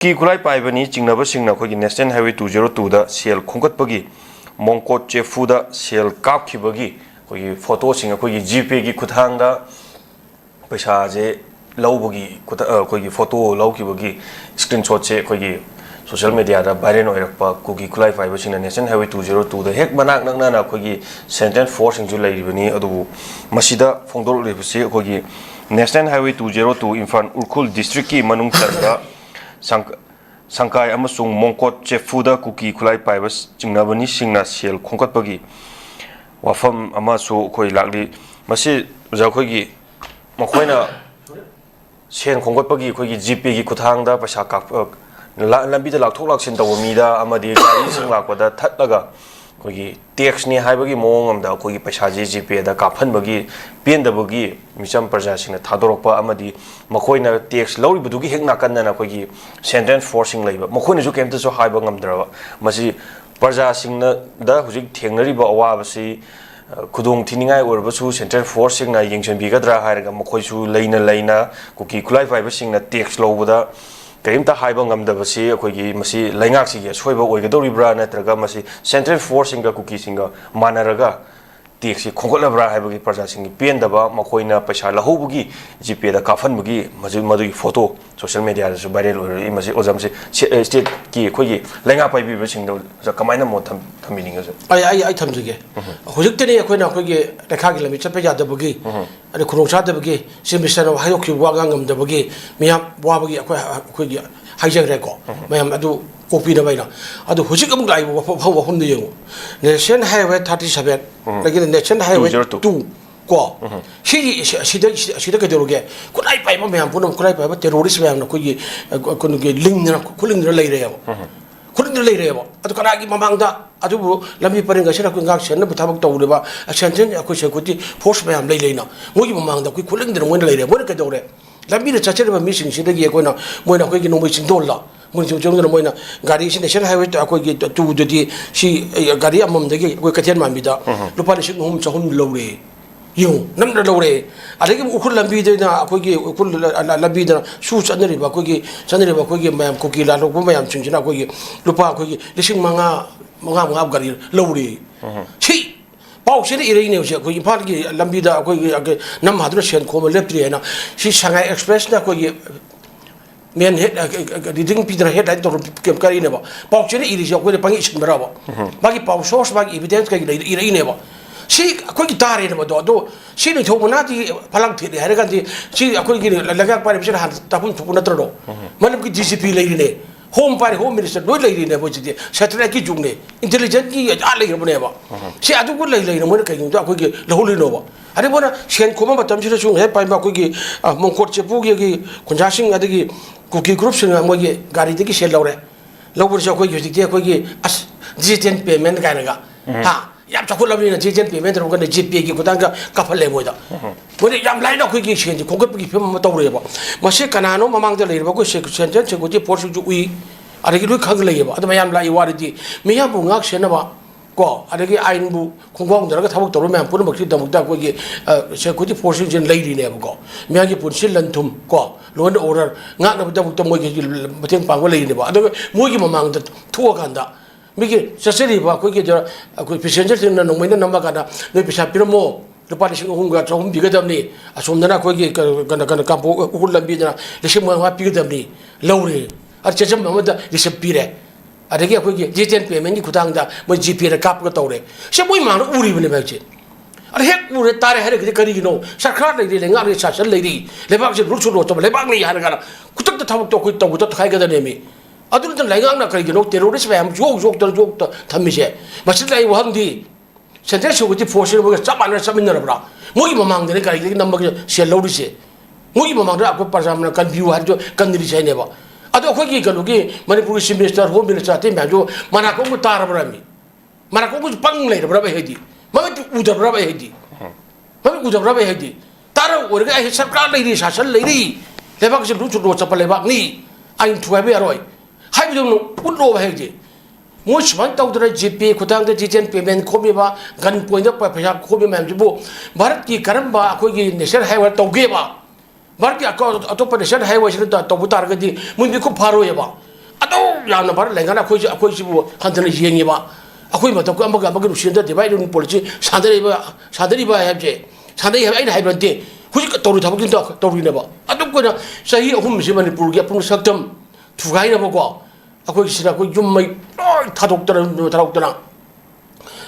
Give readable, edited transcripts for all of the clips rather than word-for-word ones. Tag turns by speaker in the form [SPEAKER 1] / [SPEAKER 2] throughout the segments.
[SPEAKER 1] की खुलाई पाइबनी चिंगनब सिंगना अखोगी national highway 202 दा cell खोंगतपगी मोंकोट चेफुदा cell कापखिबगी अखोगी photo सिंग अखोगी जीपे की खुथांगदा पैसा जे लौबगी अखोगी फोटो लौखिबगी स्क्रीनशॉट से अखोगी सोशल मीडिया दा वायरल होइरकपा कुकी खुलाई पाइब सिंगना नेशनल हाईवे 202 दा हेक मनाक नकना अखोगी सेंट्रल फोर्स सिंगजु लैरिबनी अदुबु मसिदा फोंदोरलिबसि अखोगी national highway 202 Imphal Ukhrul district की मनुंग चंदा संकाय अमसुंग मोंकोट चेफुदा कुकी खुलाई पाइब चिंगनबनी सिंगना सेल खोंगतपगी वाफम अमसु अखोई लाकली मसि जखोगी मखोइना सेन खोंगतपगी अखोगी जीपे की खुथांगदा पैसा काप लंबीदा लाथोक लाक्सिन तव मीदा अमदी गाड़ी सिंग लाकपदा थटलगा अखोगी टैक्स नि हाइबगी मोंग अमदा अखोगी पैसा जे जीपे दा काफनबगी पेंदबगी मिचम प्रजा सिंग थादोरकपा अमदी मखोइना टैक्स लौरिबदुगी हेक नाकन्ना अखोगी सेंट्रल फोर्सिंग लैबा मखोइना जु केमता सो हाइबा ngamद्रबा मसि प्रजा सिंग दा हुजिक थेंगनरिबा अवाबसि खुदोंग थिनिंगाय ओरबसु सेंट्रल फोर्सिंग ना यंगसनबिगद्रा हायरगा मखोइसु लैना कुकी खुलाई पाइब सिंग टैक्स लौबदा करीमता हाइबा ngamदबसि अखोगी मसि लैंगाकसिगे सोइबा ओइगदौरिब्रा नत्रगा मसि सेंट्रल फोर्सिंग कुकी सिंग मानरगा टैक्स खोंगलब्रा हाइबगी प्रजा सिंग पेंदबा मखोइना पैसा लहौबगी जीपे दा काफनबगी मदुगी फोटो सोशल मीडिया दा वायरल ओइरि मसि ओजमसि स्टेट की अखोगी लैंगा पाइबिबा सिंग दा कमाइना मो थमिनिंगसु
[SPEAKER 2] आई थमजगे हुजिकतनी अखोइना अखोगी रेखागी लमी चपे यादबगी अरे खुरोंचादबगी सिमिसन हायोखि वागा ngamदबगी मियाम वाबगी अखोगी हाइजगरेको मयाम अदु कॉपी नबाइना अदु हुजिक अमुक लाइब वफम दे यंगो नेशनल हाईवे 37 लगिन नेशनल हाईवे 2 को सिदा कदरोगे कुलाई पाइबा मयाम पुनम कुलाई पाइबा टेररिस्ट मयाम नखोगी कुनगे लिंगना खुलिंगना लैरेयो खुलिंगना लैरेयो अदु कनागी ममांगदा अदुबु लंबी परिंगा सिरा कुंगाक सेन बुथाबक तौरेबा सेंट्रल अखोई सेक्युरिटी फोर्स मयाम लैलेना मोगी ममांगदा कुई खुलिंगना मोइन लैरे मोन कदौरे लंबी चचरबा मिसिंग सिदगी अखोइना मोइना अखोगी नोंबै सिंदोला मुझे जोंदर मोइना गाड़ी से नेशनल हाईवे अखोगी 2 ददी सी गाड़ी अममदगी अखोई कथेन मामिदा लुपा लिसिंग हुम चहुम लौरे यो नमना लौरे अदगी उखुल लंबी देना अखोगी उखुल लंबी देना सु चनरिबा अखोगी मयाम कुकी लालोक मयाम सिंजना अखोगी लुपा अखोगी लिसिंग मंगा गाड़ी लौरे सी पाव से इरेने उसे अखोगी इम्फाल की लंबी दा अखोगी नम हादुर सेन खोम लेप्ट्री है ना सी शंघाई एक्सप्रेस ना अखोगी मेन हेड रीडिंग पीदर हेड लाइन तो केम करीनेबा पाव चेने इरिजे अखोई पंगी इसिनबराबा बाकी पाव सोर्स बाकी एविडेंस कई इरेनेबा सी अखोई तारेनेबा दो सी नि थोबनादि फलांग थे हायरगादि सी अखोई लगाक पारे बिसर हान तापुन थुपु नत्रदो मतलब की डीसीपी लेरिने होम पारे होम मिनिस्टर लोई लेरिने बोजिदि सैटेलाइट की जुगने इंटेलिजेंस की आ लेरबनेबा सी अदुगु लेरिने मोन कई अखोई लहुलिनोबा अरे बोना सेन खोमा मतम सिर सुंग हे पाइबा अखोई मोंकोट चेपुगी खुंजासिंग अदगी कुकी ग्रुप सिंग मोगी गाड़ी दगी सेल लौरे लौबर से अखोई हुजिकति अखोई अस डिजिटल पेमेंट गायनगा हा याम चखुलबनिना डिजिटल पेमेंट रोगन जीपे की खुदांगा कफले मोइदा मोदि याम लाइन अखोई सेन खोगपगी फिम तौरेबा मसे कनानो ममांगदा लेरबा को सेंट्रल सेक्युरिटी फोर्स जु उई अदगी लुई खग लेयबा अदमा याम लाई वारिदि मियाम बुंगाक सेनबा को अदगी आइनबु खुंगोंग दरगा थबक तौर मैम पुनमक्ति दमक्ता अखोई सेक्युरिटी फोर्स जिन लैरिनेबा को मियागी पुनसि लंथुम को loan order ngaknabdamukta moigi mateng pangwa leineba adu moigi mamangda thuakanda migi saseriba koigi jara akoi passenger tinna nongmaina namba kana noi pisa piramo lupa lising hunga chahum bigadamni asomdana koigi kana kampo ukul lambi dana lising ma bigadamni laure ar chacham mamada lisap pire adagi akoigi digital payment ki khutangda moi gp ra kap ka tawre se moi mang uri bne ba che अरे हेक पूरे तारे हरे करी गिनो सरकार ले ले ngar शासन ले दी लेबाक से रुल सुलो तो लेबाक नहीं यार गाना कुतक तो थमक तो कोई तो खाई गदने में अदुन तो लेगांग ना करी गिनो टेररिस्ट में हम जोक तो थम्मी से मसिद लाई वहम दी सेंट्रल सिक्युरिटी फोर्स ने चापान चामिनरबरा मोई ममांग दे करी नंबर से लौरी से मोई ममांग आपको प्रजामन कन्फ्यू हर जो कंदरी से नेबा अदो अखोगी गलुगी मणिपुर की मिनिस्टर होम मिनिस्टर ते मैं जो मनाको को तारबरा मी मनाको को पंग लेरबरा हेदी मग उदबरा हेदी मग उदबरा हेदी तार ओरगा सरकार लेरी शासन लेरी लेबाक से रुचु रो चपल लेबाक नी आइन थुआबे अरोय हाइबदो उलो हेदी मोइ समान तौदरा जीपे खुदांग डिजिटल पेमेंट खोबेबा गन पॉइंट पैसा खोबे मैम जिबो भारत की करंबा अखोगी नेशनल हाईवे तौगेबा भारत की अटोप नेशनल हाईवे से तब तारगदी मुझे खूब फारोबा ꯑꯗꯨꯝ ꯌꯥꯝꯅ ꯚꯥꯔꯠ ꯂꯩꯉꯥꯛꯅ ꯑꯩꯈꯣꯏꯁꯤꯕꯨ ꯍꯟꯊꯅ ꯌꯦꯡꯉꯤꯕ ꯑꯩꯈꯣꯏ ꯃꯇꯝꯒ ꯑꯃꯒ ꯅꯨꯡꯁꯤꯅꯗ ꯗꯤꯚꯥꯏꯗꯤꯡ ꯄꯣꯂꯤꯁꯤ ꯁꯥꯟꯅꯔꯤꯕ ꯍꯥꯏꯕꯁꯦ ꯁꯥꯟꯅꯩ ꯍꯥꯏꯕ ꯑꯩꯅ ꯍꯥꯏꯕ ꯅꯠꯇꯦ ꯍꯧꯖꯤꯛ ꯇꯧꯔꯤ ꯊꯕꯛꯁꯤꯡꯗꯣ ꯇꯧꯔꯤꯅꯦꯕ ꯑꯗꯨꯝ ꯑꯩꯈꯣꯏꯅ ꯆꯍꯤ ꯑꯍꯨꯝꯁꯤ ꯃꯅꯤꯄꯨꯔꯒꯤ ꯑꯄꯨꯟꯕ ꯁꯛꯇꯝ ꯊꯨꯒꯥꯏꯅꯕꯀꯣ ꯑꯩꯈꯣꯏꯒꯤꯁꯤꯗ ꯑꯩꯈꯣꯏ ꯌꯨꯝ ꯃꯩ ꯂꯣꯏ ꯊꯥꯗꯣꯛꯇꯅ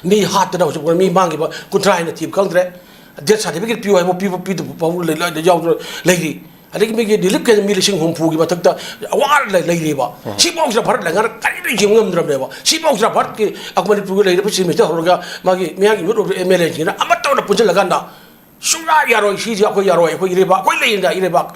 [SPEAKER 2] ꯃꯤ ꯍꯥꯠꯇꯅ ꯍꯧꯖꯤꯛ ꯃꯤ ꯃꯥꯡꯈꯤꯕ 30 ꯍꯥꯏꯅ ꯊꯤꯕ ꯈꯪꯗ꯭ꯔꯦ ꯗꯦꯠ ꯁꯥꯔꯇꯤꯐꯤꯀꯦꯠ ꯄꯤꯌꯨ ꯍꯥꯏꯕ ꯄꯤꯗꯕ ꯐꯥꯎꯕ ꯌꯥꯎꯗꯅ ꯂꯩꯔꯤ ꯑꯗꯒꯤ ꯃꯤꯒꯤ ꯔꯤꯂꯤꯐ ꯀꯦꯝ ꯃꯤ 60,000ꯒꯤ ꯃꯊꯛꯇ ꯑꯋꯥꯔ ꯂꯩꯔꯤꯕ ꯁꯤꯐꯥꯎꯁꯤꯗ ꯚꯥꯔꯠ ꯂꯩꯉꯥꯛꯅ ꯀꯔꯤꯝꯇ ꯌꯦꯡꯕ ꯉꯝꯗ꯭ꯔꯕꯅꯦꯕ ꯁꯤꯐꯥꯎꯁꯤꯗ ꯚꯥꯔꯠꯀꯤ ꯃꯅꯤꯄꯨꯔꯒꯤ ꯂꯩꯔꯤꯕ ꯆꯤꯐ ꯃꯤꯅꯤꯁꯇꯔ ꯍꯧꯔꯒ ꯃꯥꯒꯤ ꯃꯤꯌꯥꯝꯒꯤ ꯃꯤꯍꯨꯠ ꯑꯣꯏꯕ MLAꯁꯤꯡꯅ ꯑꯃꯠꯇ ꯑꯣꯏꯅ ꯄꯨꯟꯁꯤꯜꯂꯀꯥꯟꯗ ꯁꯨꯡꯌꯥ ꯌꯥꯔꯣꯏ ꯁꯤꯁꯦ ꯑꯩꯈꯣꯏ ꯌꯥꯔꯣꯏ ꯑꯩꯈꯣꯏ ꯏꯔꯩꯕꯥꯛ ꯑꯩꯈꯣꯏ ꯂꯩꯔꯤꯅ ꯏꯔꯩꯕꯥꯛ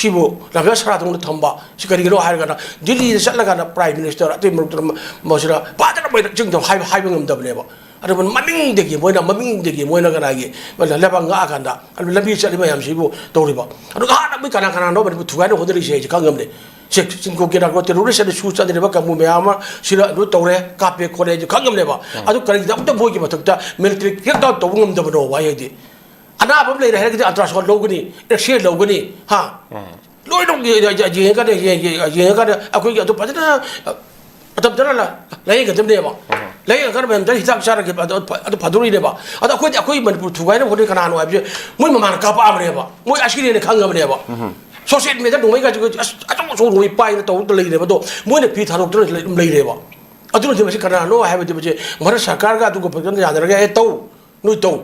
[SPEAKER 2] ꯁꯤꯕꯨ ꯂꯝꯐꯦꯜ ꯁꯔꯥꯗꯧꯅ ꯊꯝꯕ ꯁꯤ ꯀꯔꯤꯒꯤꯅꯣ ꯍꯥꯏꯔꯒana ꯗꯤꯜꯂꯤꯗ ꯆꯠꯂꯒana ꯄ꯭ꯔꯥꯏꯝ ꯃꯤꯅꯤꯁꯇꯔ ꯑꯇꯩ ꯃꯔꯛꯇ ꯃꯁꯤꯗ ꯐꯖꯅ ꯃꯣꯏꯅ ꯆꯤꯡꯗ ꯍꯥꯏꯕ ꯉꯝꯗꯕꯅꯦꯕ ꯑꯗꯨꯕꯨ ꯃꯃꯤꯡꯗꯒꯤ ꯃꯣꯏꯅ ꯀꯅꯥꯒꯤ ꯂꯩꯕꯥꯛ ꯉꯥꯛꯑꯀꯥꯟꯗ ꯂꯝꯕꯤ ꯆꯠꯂꯤ ꯃꯌꯥꯝꯁꯤꯕꯨ ꯇꯧꯔꯤꯕ ꯑꯗꯨꯒ ꯍꯥꯟꯅ ꯃꯣꯏ ꯀꯅꯥꯅꯣ ꯃꯅꯤꯄꯨꯔ ꯊꯨꯒꯥꯏꯅ ꯍꯣꯠꯅꯔꯤꯁꯦ ꯑꯩꯁꯦ ꯈꯪꯉꯝꯅꯦ ꯆꯤꯡꯀꯣꯛꯀꯤꯅ ꯇꯦꯔꯣꯔꯤꯁ ꯑꯗꯨ ꯁꯨ ꯆꯠꯅꯔꯤꯕ ꯀꯥꯡꯕꯨ ꯃꯌꯥꯝ ꯑꯃ ꯁꯤꯗ ꯑꯗꯨ ꯇꯧꯔꯦ ꯀꯥꯞꯄꯦ ꯈꯣꯠꯂꯦ ꯑꯩꯁꯦ ꯈꯪꯉꯝꯅꯦꯕ ꯑꯗꯨ ꯀꯔꯤꯒꯤꯗꯃꯛꯇ ꯃꯣꯏꯒꯤ ꯃꯊꯛꯇ ꯃꯤꯂꯤꯇꯔꯤ ꯀ꯭ꯔꯦꯛ ꯗꯥꯎꯟ ꯇꯧꯕ ꯉꯝꯗꯕꯅꯣ ꯋꯥꯍꯩꯗꯤ ꯑꯅꯥꯕ ꯑꯃ ꯂꯩꯔꯦ ꯍꯥꯏꯔꯒꯗꯤ ꯑꯜꯇ꯭ꯔꯥꯁꯥꯎꯟ ꯂꯧꯒꯅꯤ ꯑꯦꯛꯁꯔꯦ ꯂꯧꯒꯅꯤ ꯍꯥ ꯂꯣꯏꯅꯃꯛ ꯌꯦꯡꯉꯀꯥꯟꯗ ꯑꯩꯈꯣꯏꯒꯤ ꯑꯗꯨ ꯐꯖꯅ ꯃꯇꯝ ꯆꯥꯅ ꯂꯥꯌꯦꯡꯒꯗꯕꯅꯦꯕ ꯂꯥꯌꯦꯡꯉꯀꯥꯟꯗ ꯃꯌꯥꯝꯗ ꯍꯤꯗꯥꯛ ꯆꯥꯔꯒ ꯑꯗꯨ ꯐꯗꯣꯔꯤꯅꯦꯕ ꯑꯗꯣ ꯑꯩꯈꯣꯏ ꯃꯅꯤꯄꯨꯔ ꯊꯨꯒꯥꯏꯅꯕ ꯍꯣꯠꯅꯔꯤ ꯀꯅꯥꯅꯣ ꯍꯥꯏꯕꯁꯦ ꯃꯣꯏ ꯃꯃꯥꯅ ꯀꯥꯞꯄꯛꯑꯕꯅꯦꯕ ꯃꯣꯏ ꯑꯁꯤꯅꯦꯅ ꯈꯪꯉꯕꯅꯦꯕ ꯁꯣꯁꯤꯌꯦꯜ ꯃꯤꯗꯤꯌꯥ ꯅꯣꯡꯃꯩꯒꯥꯁꯦ ꯑꯆꯧ ꯑꯆꯧꯕ ꯅꯣꯡꯃꯩ ꯄꯥꯏꯅ ꯇꯧꯔꯒ ꯂꯩꯔꯦꯕ ꯑꯗꯣ ꯃꯣꯏꯅ ꯐꯤ ꯊꯥꯗꯣꯛꯇꯅ ꯑꯗꯨꯝ ꯂꯩꯔꯦꯕ ꯑꯗꯨꯅꯗꯤ ꯃꯁꯤ ꯀꯅꯥꯅꯣ ꯍꯥꯏꯕꯗꯤ ꯃꯁꯤ ꯚꯥꯔꯠ ꯁꯔꯀꯥꯔꯒ ꯑꯗꯨꯒ ꯐꯖꯅ ꯌꯥꯅꯔꯒ ꯇꯧ ꯅꯣꯏ ꯇꯧ